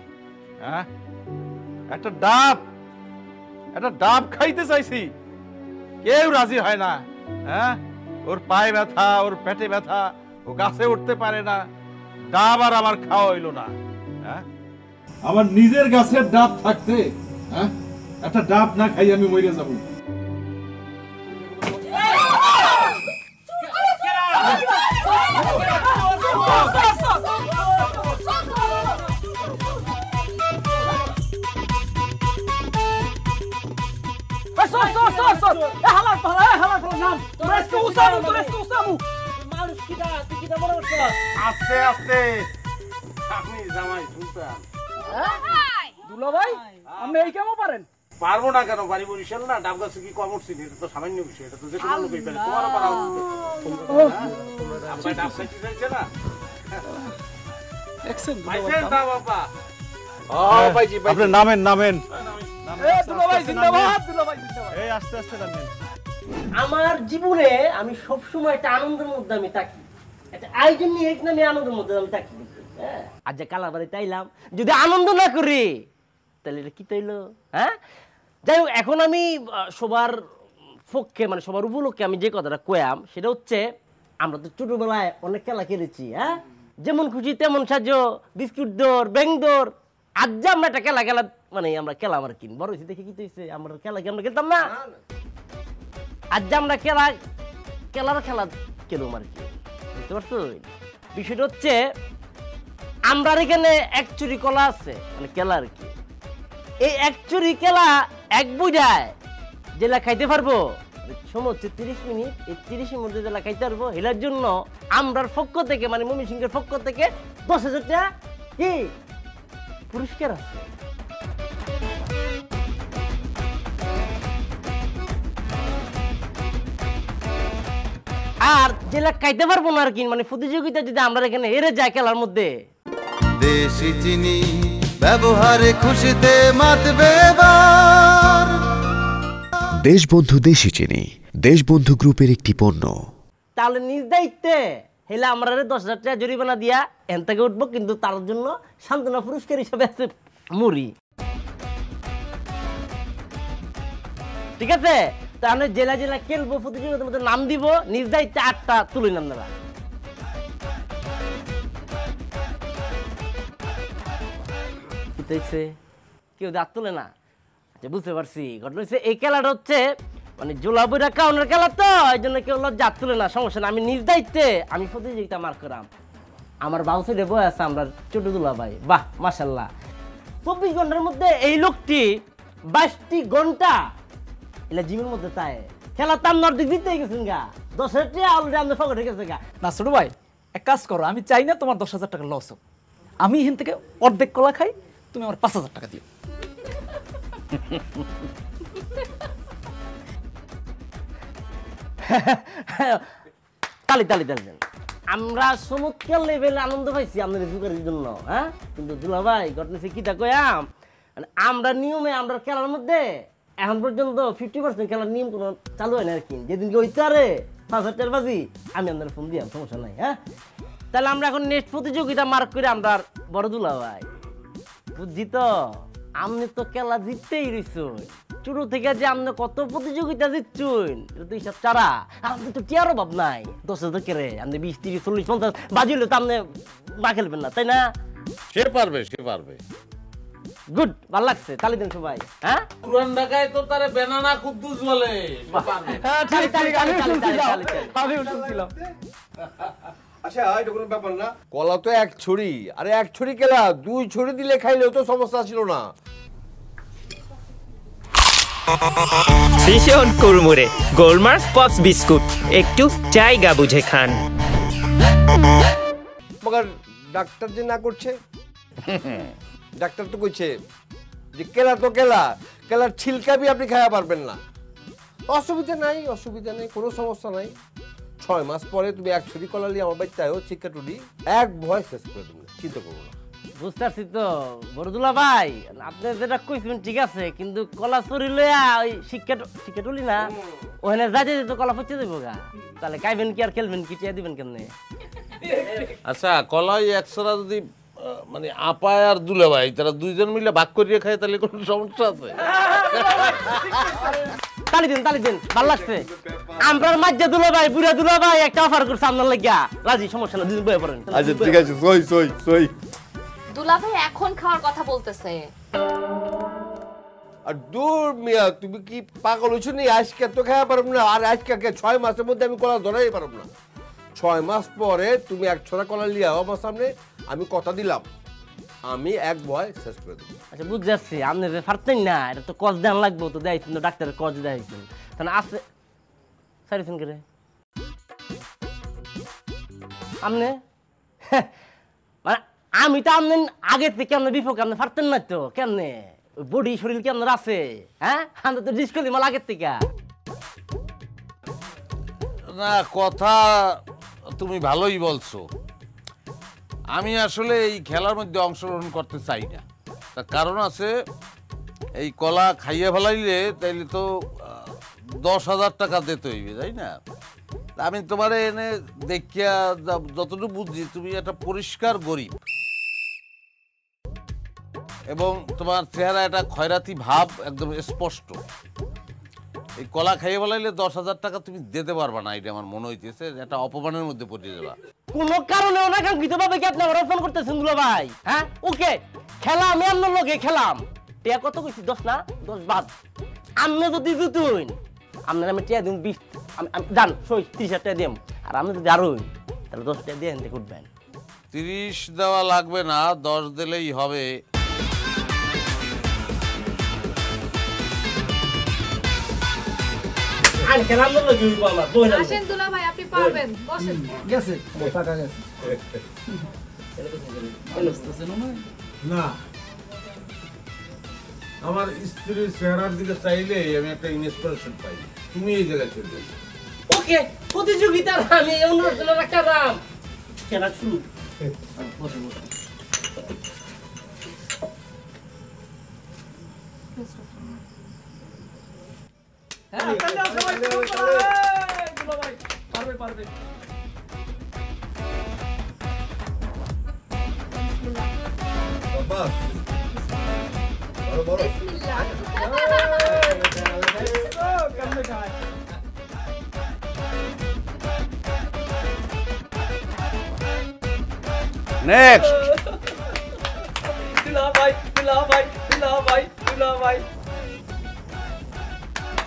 হ্যাঁ একটা ডাব খাইতে চাইছি, কেউ রাজি হয় না। হ্যাঁ ওর পায়ে ব্যথা, ওর পেটে ব্যথা, ও গাছে উঠতে পারে না, ডাব আর আমার খাওয়া হইল না। হ্যাঁ আমার নিজের গাছের ডাব থাকতে হ্যাঁ একটা ডাব না খাই আমি মরে যাব। আস্তে আস্তে আমি জামাই সুলতান। দুলা ভাই আপনি এই কেমন পারেন? পারবো না কেন, বাড়ি বরিশাল না, ডাব গাছে কি কম উঠছি, এটা তো সামান্য বিষয়, এটা তো যে কোনো লোকই পারে, তোমারও পারা উচিত। ডাব খাইতে চাইছে না, দেখছেন আপনি নামেন নামেন এই আস্তে আস্তে নামেন। আমার জীবনে আমি সবসময় একটা আনন্দের মধ্যে আমি থাকি, একটা আয়োজন নিয়ে এখানে আমি আনন্দের মধ্যে আমি থাকি। হ্যাঁ, আজ যে কালা বাড়িতে আইলাম, যদি আনন্দ না করি তাহলে এটা কি তাইলো? হ্যাঁ, যাই হোক, এখন আমি সবার পক্ষে মানে সবার উপলক্ষে আমি যে কথাটা কয়াম সেটা হচ্ছে, আমরা তো ছোটবেলায় অনেক খেলা খেলেছি। হ্যাঁ, যেমন খুশি তেমন সাজো, বিস্কুট দৌড়, ব্যাং দৌড়। আজ যে আমরা একটা খেলা মানে আমরা খেলা আমার কিন বড় হয়েছি দেখে কি হয়েছে, আমরা খেলা কি আমরা খেলতাম না? আজ যে আমরা খেলা খেলুম আর কি, বুঝতে পারছো? বিষয়টা হচ্ছে আমরা এখানে এক চুরি কলা আছে, মানে খেলা আর কি। এই এক চুরি খেলা এক বুঝায় জেলা খাইতে পারবো, সময় হচ্ছে 30 মিনিট। এই 30 মধ্যে জেলা খাইতে পারবো, এটার জন্য আমরার পক্ষ থেকে মানে ময়মনসিংহের পক্ষ থেকে 10,000 টাকা কি পুরস্কার আছে। আর জেলা খাইতে পারবো না আর কি, মানে প্রতিযোগিতা যদি আমরা এখানে হেরে যাই খেলার মধ্যে। দেশি চিনি ব্যবহারে খুশিতে মাতবে এবার। দেশবন্ধু দেশি চিনি দেশবন্ধু গ্রুপের একটি পণ্য। তাহলে নিজ দায়িত্বে হেলে আমরা 10,000 টাকা জরিমানা দিয়া এন থেকে উঠবো, কিন্তু তার জন্য সান্ত্বনা পুরস্কার হিসাবে আছে মুড়ি। ঠিক আছে, তাহলে জেলা জেলা খেলবো, প্রতিযোগিতার মধ্যে নাম দিব, নিজ দায়িত্বে 8টা তুলে নাম দেবা। কেউ দাঁত তুলে না? আচ্ছা, বুঝতে পারছি। ঘটনা হচ্ছে এই খেলাটা হচ্ছে মানে জোলাবুরা কাউনের খেলা, তো এই জন্য কেউ জাত তুলে না, সমস্যা না। আমি নিজ দায়িত্বে আমি প্রতিযোগিতা মার করাম। আমার বাউসে বই আছে আমরা ছোট দুলা ভাই, বাহ মাশাল্লাহ। 24 ঘন্টার মধ্যে এই লোকটি 22টি ঘন্টা এলা জিমের মধ্যে তাই খেলা তার নর্দিক জিতে গেছেন গা। 10,000 টাকা অলরেডি আমাদের পকেটে গেছে গা। না ছোট ভাই, এক কাজ করো, আমি চাই না তোমার 10,000 টাকা লস হোক। আমি এখান থেকে অর্ধেক কলা খাই, তুমি আমার 5,000 টাকা দিও। তালি তালি তালি। আমরা চমৎকার লেভেলে আনন্দ পাইছি আপনাদের জুকারের জন্য। হ্যাঁ, কিন্তু দুলা ভাই ঘটনা কিটা কয়াম, মানে আমরা নিয়মে আমরা খেলার মধ্যে এখন পর্যন্ত 50% খেলার নিয়ম কোনো চালু হয় না আর কি। যেদিনকে ওই চারে 5,000 টাকার বাজি আমি আপনার ফোন দিয়াম, সমস্যা নাই। হ্যাঁ, তাহলে আমরা এখন নেক্সট প্রতিযোগিতা মার্ক করে আমরা বড় দুলা ভাই, বুঝছি তো? আপনি তো খেলা জিততেই রইছুন ছোট থেকে, যে আপনি কত প্রতিযোগিতা জিতছুন এটা তো হিসাব ছাড়া। আপনি তো টিয়ারও ভাব নাই 10,000 কেড়ে আপনি 20, 30, 40, 50 বাজিলে তো আপনি বা খেলবেন না, তাই না? সে পারবে, সে পারবে। গুড, ভালো লাগছে, তালি দেন সবাই। হ্যাঁ, পুরান ঢাকায় তো তারে বেনানা কুদ্দুস বলে। আচ্ছা, এটা কোনো ব্যাপার না। কলা তো এক ছড়ি, আরে এক ছড়ি খেলা 2 ছড়ি দিলে খাইলেও তো সমস্যা ছিল না। ভীষণ কুড়মুড়ে গোলমার্ক পপস বিস্কুট, একটু জায়গা বুঝে খান। মগার ডাক্তার যে না করছে, ডাক্তার তো কইছে যে কেলা তো কেলা, কেলার ছিলকাবি আপনি খাওয়া পারবেন না। অসুবিধা নাই, অসুবিধা নেই, কোনো সমস্যা নাই। 6 মাস পরে তুমি 1 ছড়ি কলা নিয়ে আমার বাড়িতে আয়ো, শিক্ষা টুডি এক ভয় শেষ করে দেবো, চিন্তা করবো না। বুঝতে পারছি তো বড়দুলা ভাই, আপনি যেটা কইছেন ঠিক আছে, কিন্তু কলা চুরি লইয়া ওই শিক্ষা টুলি না ওখানে যাইতে যেত কলা পচে দেবো গা, তাহলে খাইবেন কি আর খেলবেন কি, টিয়া দিবেন কেমনে? আচ্ছা, কলাই একসারা যদি মানে আপায় আর দুলা ভাই তারা দুইজন মিলে ভাগ করিয়ে খায় তাহলে কোনো সমস্যা আছে? তালি দিন, ভালো লাগছে। আমরা মাঝে দুলা ভাই, বুড়া দুলা ভাই একটা অফার করছে আপনার লাগিয়া, রাজি, সমস্যা না, দুজন বয়ে পড়েন। আচ্ছা ঠিক আছে, সই। দুলা ভাই এখন খাওয়ার কথা বলতেছে। আর দূর মিয়া, তুমি কি পাগল হইছো নি? আজকে তো খাওয়া পারব না, আর আজকে 6 মাসের মধ্যে আমি কলা ধরাই পারব না। 6 মাস পরে তুমি 1 ছড়া কলা লিয়ে আও আমার সামনে, আমি কথা দিলাম আমি এক ভয় শেষ করে দেবো। আচ্ছা, বুঝতে যাচ্ছি, আপনি যে পারতেন না, এটা তো কজ দেন লাগবো, তো দেখাইছেন তো ডাক্তারের কজ দেখাইছেন, তাহলে আছে সারিছেন করে আপনি মানে আমি তো আপনি আগের থেকে কেমন বিপক্ষে আপনি পারতেন না তো, কেমনে ওই বডি শরীর কেমন আছে? হ্যাঁ, আমি তো ডিস করি মাল আগের থেকে। না, কথা তুমি ভালোই বলছো, আমি আসলে এই খেলার মধ্যে অংশগ্রহণ করতে চাই না, তার কারণ আছে, এই কলা খাইয়ে ফেলাইলে তাইলে তো 10,000 টাকা দিতে হইবে, তাই না? আমি তোমার এনে দেখিয়া যতটুকু বুঝছি তুমি একটা পরিষ্কার গরিব এবং তোমার চেহারা একটা খয়রাতি ভাব একদম স্পষ্ট। এই কলা খাইয়ে বলাইলে 10,000 টাকা তুমি দিতে পারবা না, এটা আমার মনে হইতেছে একটা অপমানের মধ্যে পড়ে যাবা। কোন কারণে অনাকাঙ্ক্ষিত ভাবে কি আপনি আমার ফোন করতেছেন দুলা ভাই? হ্যাঁ ওকে খেলা আমি আপনার লগে খেলাম, টিয়া কত কইছি 10 না 10 বাদ। আপনি যদি জিতুন আপনার আমি টিয়া দিম 20, জান 30 টাকা দিম, আর আপনি যদি আরোই তাহলে 10 টাকা দিয়ে এনতে করবেন। 30 দেওয়া লাগবে না, 10 দিলেই হবে। আর খেলা আপনার লগে হইব আমার বই না। আসেন দুলা ভাই, আপনি পারবেন, বসেন। গেছে টাকা গেছে না, আমার স্ত্রীর চেহারার দিকে চাইলে আমি একটা ইন্সপিরেশন পাই। তুমি এই জায়গায় চলবে। ওকে প্রতিযোগিতা আমি অনুরোধ রাখলাম, খেলা শুরু। বসে বসে নেক্সট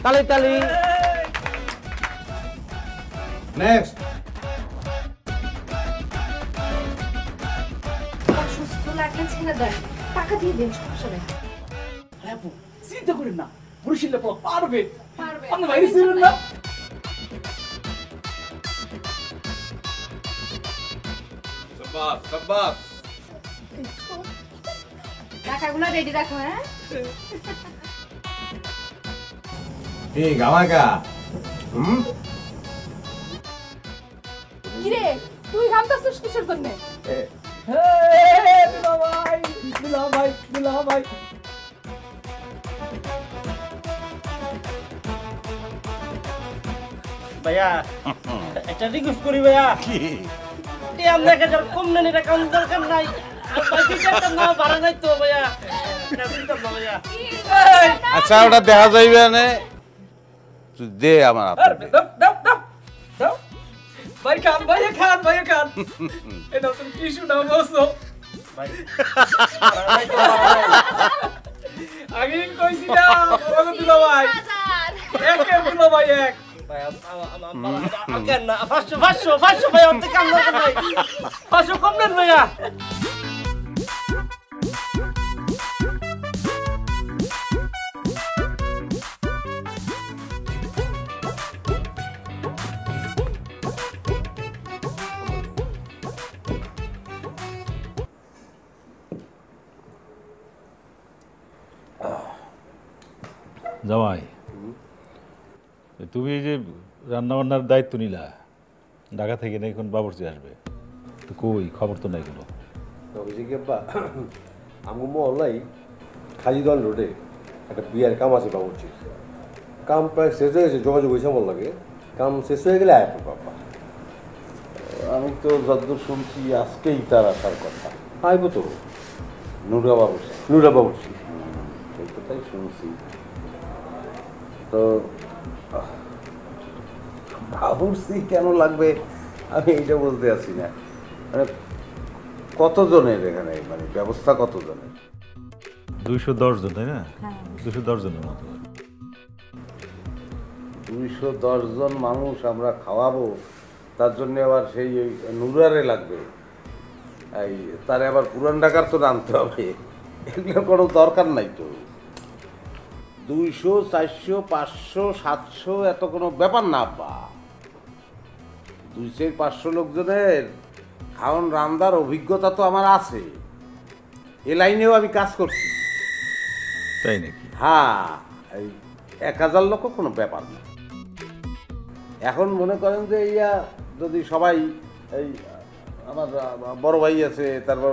তালি তালি। নেক্সট অসুস্থ লাগলে ছেড়ে দেন, টাকা দিয়ে দিন, সমস্যা নেই। আপু চিন্তা করেন না, বরিশালে পারবে পারবে। আপনি বাইরে ছিলেন না? শাবাশ শাবাশ। টাকাগুলো রেডি রাখো। হ্যাঁ এই গামাকা কিরে তুই ঘামতাছিস কিসের জন্য? দুলা ভাই দুলা ভাই দুলা ভাই ভাইয়া একটা রিকোয়েস্ট করি ভাইয়া, কি আমরা কাছে কম নেন, এটা কাম দরকার নাই, আর বাকি টাকা না বাড়া নাই তো ভাইয়া, এটা বুঝতাম না ভাইয়া। আচ্ছা ওটা দেখা যাইবে না, তুই দে আমার হাতে দে। ভাই খান ভাইয়া খান ভাইয়া খান, এটা তুমি টিস্যু নাও বসো ভাই। আগে কইছি না বাবা দুলা ভাই, এক দুলা ভাই এক ভাই। কেন না 500 ভাই, অর্ধেক কাম দরকার নাই, 500 কম নেন ভাইয়া। জামাই, তুমি এই যে রান্না বান্নার দায়িত্ব নিলা, ঢাকা থেকে না এখন বাবুর্চি আসবে, তো কই খবর তো নাই কোনো? আমি মহল্লাই খালিগঞ্জ রোডে একটা বিয়ের কাম আছে বাবুর্চি, কাম প্রায় শেষ হয়ে গেছে, যোগাযোগ হয়েছে আমার লাগে, কাম শেষ হয়ে গেলে আয় বাবা। আমি তো যতদূর শুনছি আজকেই তার আসার কথা। আইব তো নুরা বাবু, নুরা বাবুর্চি, এই কথাই শুনছি। তো বাবুর্চি কেন লাগবে আমি এইটা বলতে আছি না, মানে কতজনের এখানে, মানে ব্যবস্থা কতজনের? 210 জন, তাই না? 210 জনের মতো। 210 জন মানুষ আমরা খাওয়াবো, তার জন্য আবার সেই ওই নুরারে লাগবে, এই তারে আবার পুরান ঢাকার তো রাঁধতে হবে, এগুলো কোনো দরকার নাই তো। 200, 400, 500, 700 এত কোনো ব্যাপার না আব্বা। 200-500 লোকজনের খাওয়ান রান্নার অভিজ্ঞতা তো আমার আছে, এ লাইনেও আমি কাজ করছি। তাই নাকি? হ্যাঁ, এই 1000 লোক কোনো ব্যাপার না। এখন মনে করেন যে ইয়া যদি সবাই এই আমার বড় ভাই আছে, তারপর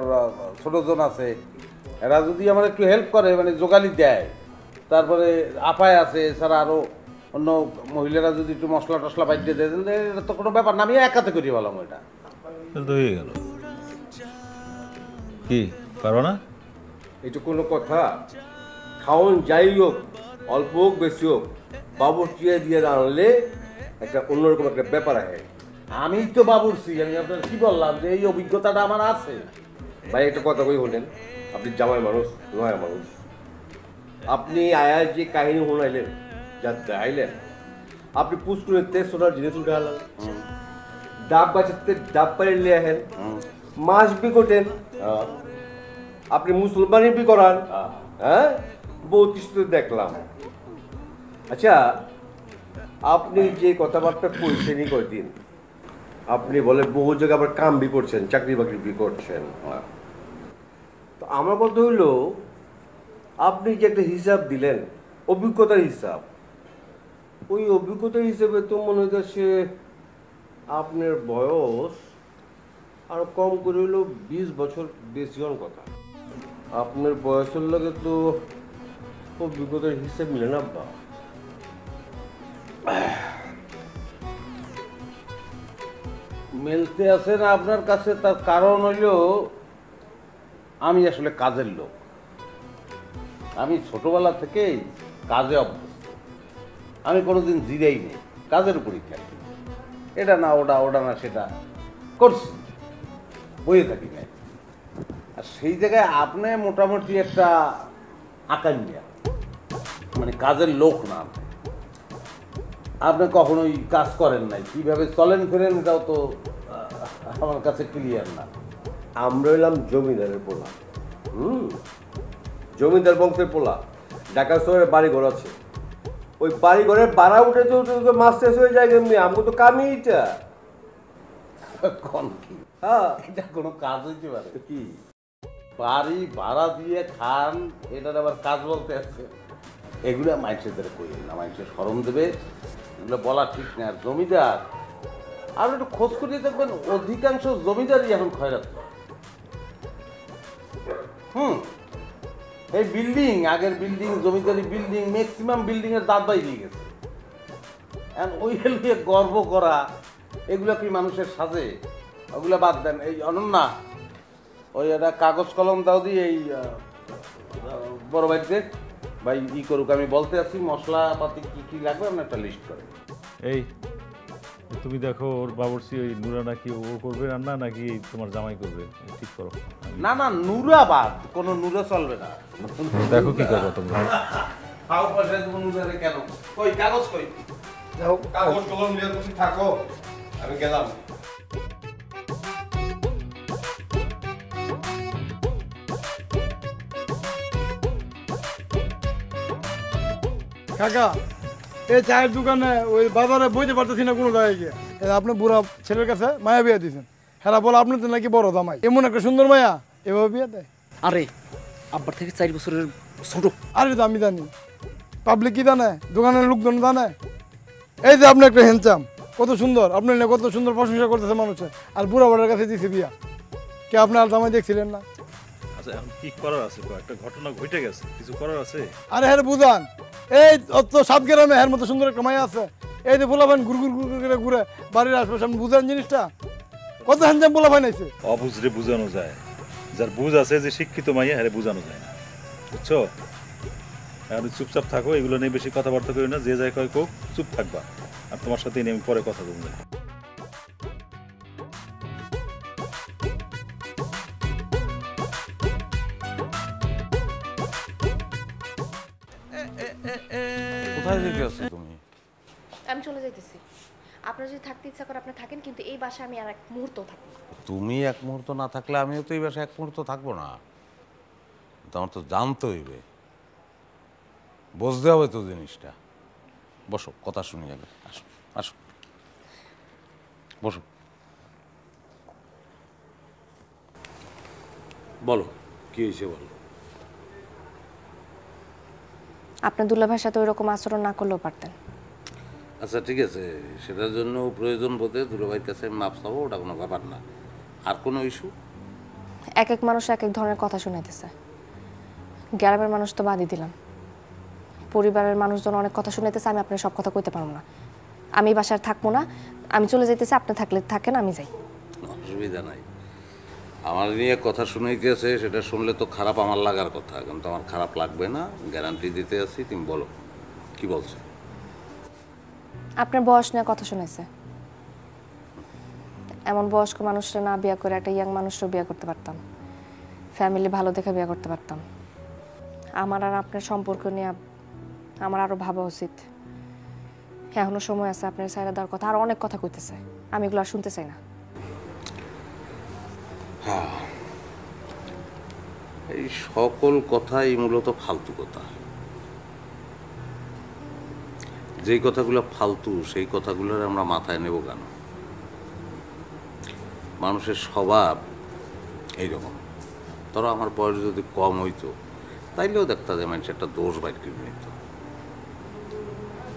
ছোটজন আছে, এরা যদি আমার একটু হেল্প করে মানে জোগালি দেয়, তারপরে আপায় আছে, এছাড়া আরও অন্য মহিলারা যদি একটু মশলা টশলা বাইটে দেয়, এটা তো কোনো ব্যাপার না, আমি একাতে করি বললাম ওইটা। তো হয়ে গেল, কি পারো না? এটা কোনো কথা? খাওন যাই হোক, অল্প হোক বেশি হোক, বাবুর্চিয়ে দিয়ে আনলে একটা অন্যরকম একটা ব্যাপার আছে। আমি তো বাবুর্চি, আমি আপনার কি বললাম যে এই অভিজ্ঞতাটা আমার আছে। ভাই একটা কথা কই বলেন, আপনি জামাই মানুষ, নয়া মানুষ, আপনি আয়ার যে কাহিনী শোনাইলেন, যা দেখাইলেন, আপনি পুষ্কুরে তেজ সোনার জিনিস উঠে আনলেন, ডাব বাঁচাতে ডাব পাড়ে নিয়ে আসেন, মাছ বি কোটেন, আপনি মুসলমানি বি করান, হ্যাঁ বহুত কিছু তো দেখলাম। আচ্ছা, আপনি যে কথাবার্তা কইছেন কয়দিন, আপনি বলে বহু জায়গায় আবার কাম বি করছেন, চাকরি বাকরি বি করছেন, তো আমার কথা হইলো আপনি যে একটা হিসাব দিলেন, অভিজ্ঞতার হিসাব, ওই অভিজ্ঞতার হিসেবে তো মনে হইতেছে আপনার বয়স আর কম করে হইলো 20 বছর বেশি হওয়ার কথা। আপনার বয়সের লগে তো অভিজ্ঞতার হিসাব মিলে না। বা মেলতে আছে না আপনার কাছে, তার কারণ হইল আমি আসলে কাজের লোক, আমি ছোটবেলা থেকেই কাজে অভ্যস্ত, আমি কোনোদিন জিরাই নেই, কাজের উপরই থাকি, এটা না ওটা, ওটা না সেটা করছি, বইয়ে থাকি না। আর সেই জায়গায় আপনি মোটামুটি একটা আকাঙ্ক্ষা, মানে কাজের লোক না, আপনি কখনোই কাজ করেন নাই, কিভাবে চলেন ফেরেন এটাও তো আমার কাছে ক্লিয়ার না। আমরা হইলাম জমিদারের পোলা, জমিদার বংশের পোলা, ঢাকা শহরে বাড়ি ঘর আছে, ওই বাড়ি ঘরের ভাড়া উঠে তো মাছ শেষ হয়ে যায়, এমনি আমি তো কামই এটা। কোন কি? হ্যাঁ, এটা কোনো কাজ হইতে পারে কি? বাড়ি ভাড়া দিয়ে খান, এটার আবার কাজ বলতে আছে? এগুলো মানুষের কইলেন না, মানুষের শরম দেবে, এগুলো বলা ঠিক না। আর জমিদার, আর একটু খোঁজ করিয়ে দেখবেন, অধিকাংশ জমিদারই এখন খয়রাত। এই বিল্ডিং, আগের বিল্ডিং, জমিদারি বিল্ডিং, ম্যাক্সিমাম বিল্ডিং এর দাঁত বাই দিয়ে গেছে। ওই নিয়ে গর্ব করা, এগুলো কি মানুষের সাজে? ওগুলো বাদ দেন। এই অনন্যা, ওই একটা কাগজ কলম দাও দিয়ে এই বড় ভাইকে ভাই ই করুক, আমি বলতে আছি মশলাপাতি কি কি লাগবে আপনি একটা লিস্ট করেন। এই তুমি দেখো ওর বাবুর্চি ওই নুরা নাকি ও করবে রান্না নাকি তোমার জামাই করবে, ঠিক করো। না না, নুরা বাদ, কোনো নুরা চলবে না। দেখো কি করবো তোমরা। খাও পয়সা দেবো নুরারে কেন? কই কাগজ কই? যাও, কাগজ কলম নিয়ে তুমি থাকো, আমি গেলাম। কাকা, এই চায়ের দোকানে ওই বাজারে বইতে পারতেছি না কোনো জায়গায় গিয়ে, আপনি বুড়া ছেলের কাছে মায়া বিয়ে দিয়েছেন, হ্যাঁ বলো আপনি তো নাকি বড় জামাই, এমন একটা সুন্দর মায়া এভাবে বিয়ে দেয়? আরে আব্বার থেকে 4 বছরের ছোট। আরে তো আমি জানি, পাবলিক কি জানে, দোকানের লোকজন জানে। এই যে আপনি একটা হ্যান্ডসাম, কত সুন্দর, আপনি কত সুন্দর প্রশংসা করতেছে মানুষের, আর বুড়া বাড়ার কাছে দিয়েছে বিয়া, কে আপনার জামাই দেখছিলেন না? আচ্ছা এখন কি করার আছে? একটা ঘটনা ঘটে গেছে, কিছু করার আছে? আরে হ্যাঁ বুঝান, এই অত 7 গ্রামে এর মতো সুন্দর একটা মায়া আছে, এই যে পোলাপান ঘুর ঘুর ঘুর করে ঘুরে বাড়ির আশপাশে, আপনি বুঝান জিনিসটা, কত হ্যান্ডসাম পোলাপান আছে। অবুঝরে বুঝানো যায়, যার বুঝ আছে যে শিক্ষিত মাইয়া হ্যাঁ বুঝানো যায় না, বুঝছো? এখন চুপচাপ থাকো, এগুলো নিয়ে বেশি কথাবার্তা করি না, যে যায় কয় কোক, চুপ থাকবা। আর তোমার সাথে নিয়ে আমি পরে কথা বলবো। কোথায় যেতে আছো তুমি? আমি চলে যাইতেছি। আপনার যদি থাকতে ইচ্ছা করে আপনি থাকেন, কিন্তু এই বাসায় আমি আর এক মুহূর্ত থাকবো না। তুমি এক মুহূর্ত না থাকলে আমিও তো এই বাসায় এক মুহূর্ত থাকবো না। তোমার তো জানতে হইবে, বুঝতে হবে তো জিনিসটা। বসো, কথা শুনি আগে। আসো আসো, বসো। বলো কি হয়েছে বলো। আপনার দুলাভাইয়ের সাথে ওই রকম আচরণ না করলেও পারতেন। আচ্ছা ঠিক আছে, সেটার জন্য প্রয়োজন বোধে দুলাভাইয়ের কাছে মাপ চাবো, ওটা কোনো ব্যাপার না। আর কোনো ইস্যু? এক এক মানুষ এক এক ধরনের কথা শোনাইতেছে। গ্রামের মানুষ তো বাদই দিলাম, পরিবারের মানুষজন অনেক কথা শুনাইতেছে। আমি আপনার সব কথা কইতে পারবো না। আমি বাসায় থাকবো না, আমি চলে যাইতেছি। আপনি থাকলে থাকেন, আমি যাই। অসুবিধা নাই। আমার নিয়ে কথা শুনাইতেছে, সেটা শুনলে তো খারাপ আমার লাগার কথা, কিন্তু আমার খারাপ লাগবে না, গ্যারান্টি দিতে আছি। তুমি বলো কি বলছো? আপনার বয়স নিয়ে কথা শুনাইছে। এমন বয়স্ক মানুষরা না বিয়ে করে একটা ইয়াং মানুষও বিয়ে করতে পারতাম, ফ্যামিলি ভালো দেখে বিয়ে করতে পারতাম। আমার আর আপনার সম্পর্ক নিয়ে আমার আরো ভাবা উচিত। এখনো সময় আছে, আপনার সাইডে দেওয়ার কথা। আর অনেক কথা কইতেছে, আমি এগুলো আর শুনতে চাই না। হ্যাঁ, এই সকল কথাই মূলত ফালতু কথা। যেই কথাগুলো ফালতু সেই কথাগুলোর আমরা মাথায় নেব কেন? মানুষের স্বভাব এইরকম। ধরো আমার বয়স যদি কম হইতো তাইলেও দেখতে যে মানুষ একটা দোষ বাইর করে নিত।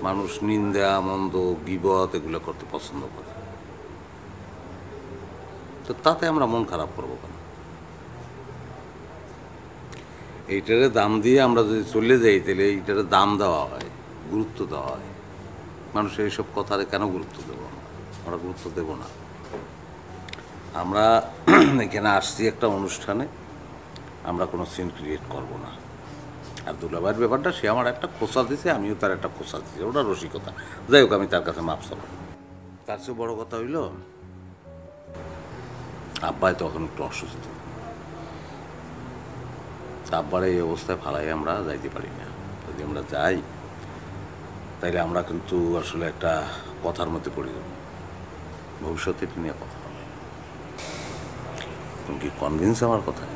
মানুষ নিন্দা, মন্দ, গীবত এগুলো করতে পছন্দ করে, তো তাতে আমরা মন খারাপ করবো কেন? এইটারে দাম দিয়ে আমরা যদি চলে যাই, তাহলে এইটারে দাম দেওয়া হয়, গুরুত্ব দেওয়া হয়। মানুষের এইসব কথারে কেন গুরুত্ব দেবো? আমরা গুরুত্ব দেব না। আমরা এখানে আসছি একটা অনুষ্ঠানে, আমরা কোনো সিন ক্রিয়েট করব না। আর দুলাভাইয়ের ব্যাপারটা, সে আমার একটা খোঁচা দিছে, আমিও তার একটা খোঁচা দিছি, ওটা রসিকতা। যাই হোক, আমি তার কাছে মাপ চাবো। তার চেয়ে বড় কথা হইল, আব্বাই তখন একটু অসুস্থ। আব্বার এই অবস্থায় ফালাই আমরা যাইতে পারি না। যদি আমরা যাই তাইলে আমরা কিন্তু আসলে একটা কথার মধ্যে পড়ে যাব। ভবিষ্যতে এটা নিয়ে কথা হবে। তুমি কি কনভিন্স আমার কথায়?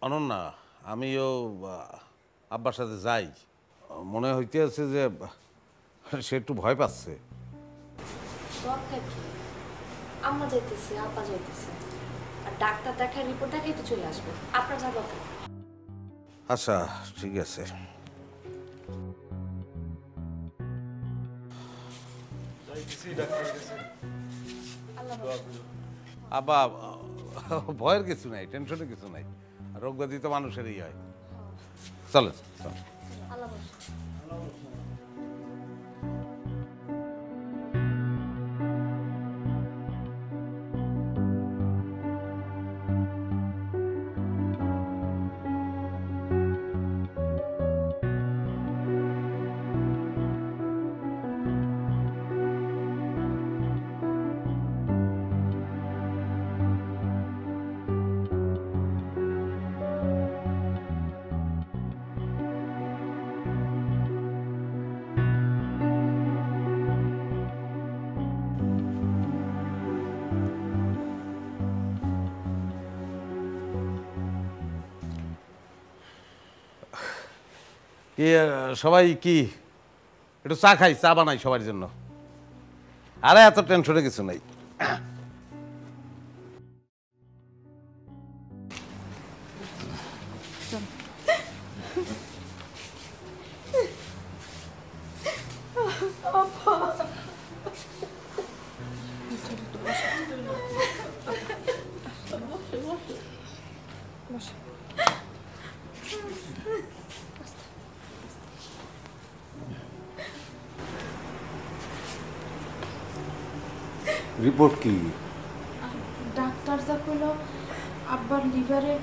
অনন্যা, আমিও আব্বার সাথে যাই। মনে হইতে আছে যে সে একটু ভয় পাচ্ছে। দরকার কি? আম্মা যাইতেছে, আব্বা যাইতেছে, আর ডাক্তার দেখায় রিপোর্ট দেখাই তো চলে আসবে। আপনার যা দরকার। আচ্ছা, ঠিক আছে। আব্বা, ভয়ের কিছু নাই, টেনশনের কিছু নাই। রোগ ব্যাধি তো মানুষেরই হয়। চলেন চলেন। কি সবাই কি একটু চা খাই? চা বানাই সবার জন্য। আরে এত টেনশনে কিছু নাই। রিপোর্ট কি? ডাক্তার যা কইলো আব্বার লিভারে।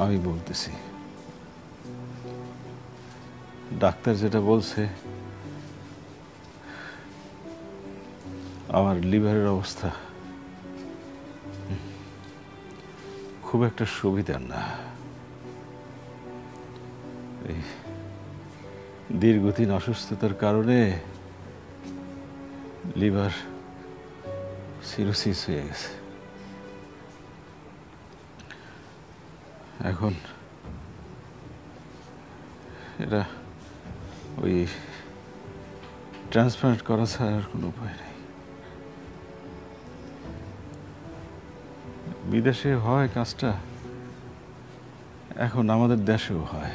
আমি বলতেছি, ডাক্তার যেটা বলছে, আমার লিভারের অবস্থা খুব একটা সুবিধার না। এই দীর্ঘদিন অসুস্থতার কারণে লিভার সিরোসিস হয়ে গেছে। এখন এটা ওই ট্রান্সপ্লান্ট করা ছাড়া আর কোনো উপায় নেই। বিদেশে হয় কাজটা, এখন আমাদের দেশেও হয়।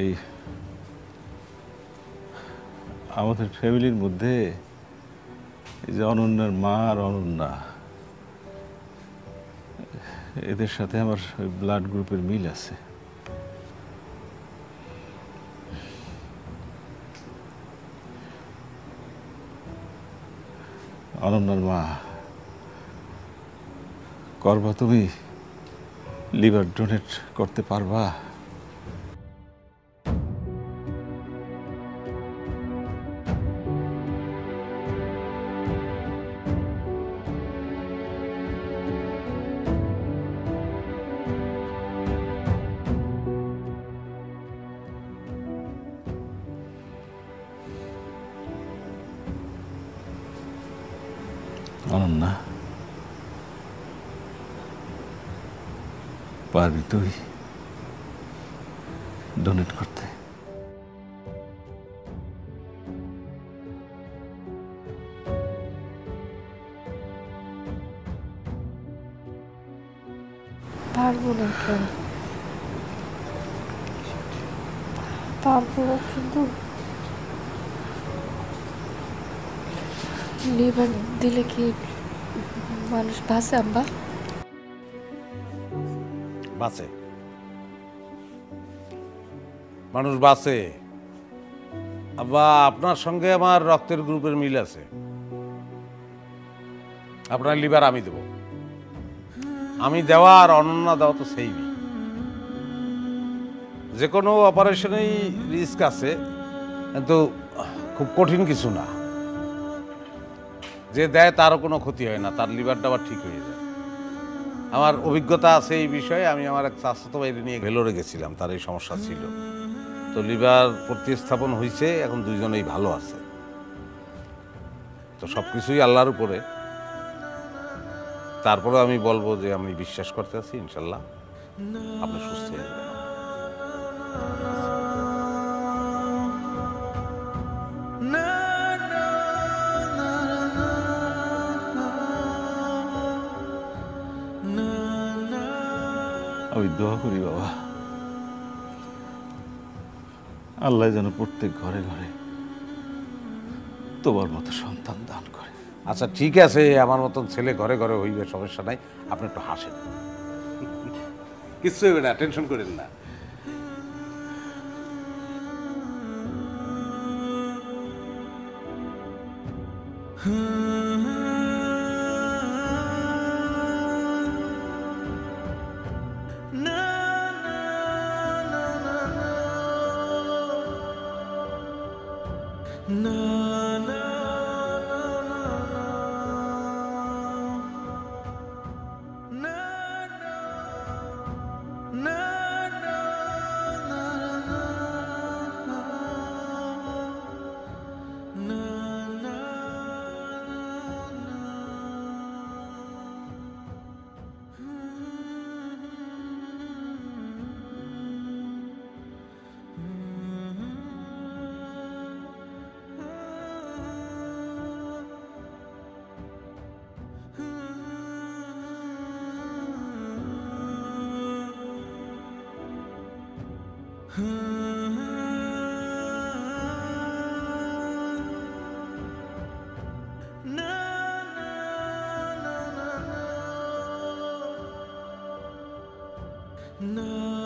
এই আমাদের ফ্যামিলির মধ্যে এই যে অনন্যার মা আর অনন্যা, এদের সাথে আমার ব্লাড গ্রুপের মিল আছে। অনন্যার মা, করবা তুমি লিভার ডোনেট করতে পারবা? অনন্যা, পারবি তুই ডোনেট করতে? পারবো না কেন? পারবো, কিন্তু লিভার দিলে কি মানুষ বাঁচে আব্বা? বাঁচে, মানুষ বাঁচে আব্বা। আপনার সঙ্গে আমার রক্তের গ্রুপের মিল আছে। আপনার লিভার আমি দেব, আমি দেওয়া আর অনন্যা দেওয়া তো সেই নেই। যে কোনো অপারেশনেই রিস্ক আছে, কিন্তু খুব কঠিন কিছু না। যে দেয় তারও কোনো ক্ষতি হয় না, তার লিভারটা আবার ঠিক হয়ে যায়। আমার অভিজ্ঞতা আছে এই বিষয়ে। আমি আমার এক চাচাতো বাইরে নিয়ে ভেলোরে গেছিলাম, তার এই সমস্যা ছিল, তো লিভার প্রতিস্থাপন হয়েছে, এখন দুইজনেই ভালো আছে। তো সব কিছুই আল্লাহর উপরে। তারপরে আমি বলবো যে আমি বিশ্বাস করতে আছি ইনশাল্লাহ আপনি সুস্থ হয়ে যাবেন। আমি দোয়া করি বাবা, আল্লাহ যেন প্রত্যেক ঘরে ঘরে তোমার মতো সন্তান দান করে। আচ্ছা ঠিক আছে, আমার মতন ছেলে ঘরে ঘরে হইবে, সমস্যা নাই। আপনি একটু হাসেন, কিচ্ছু হইবে না, টেনশন করেন না। No.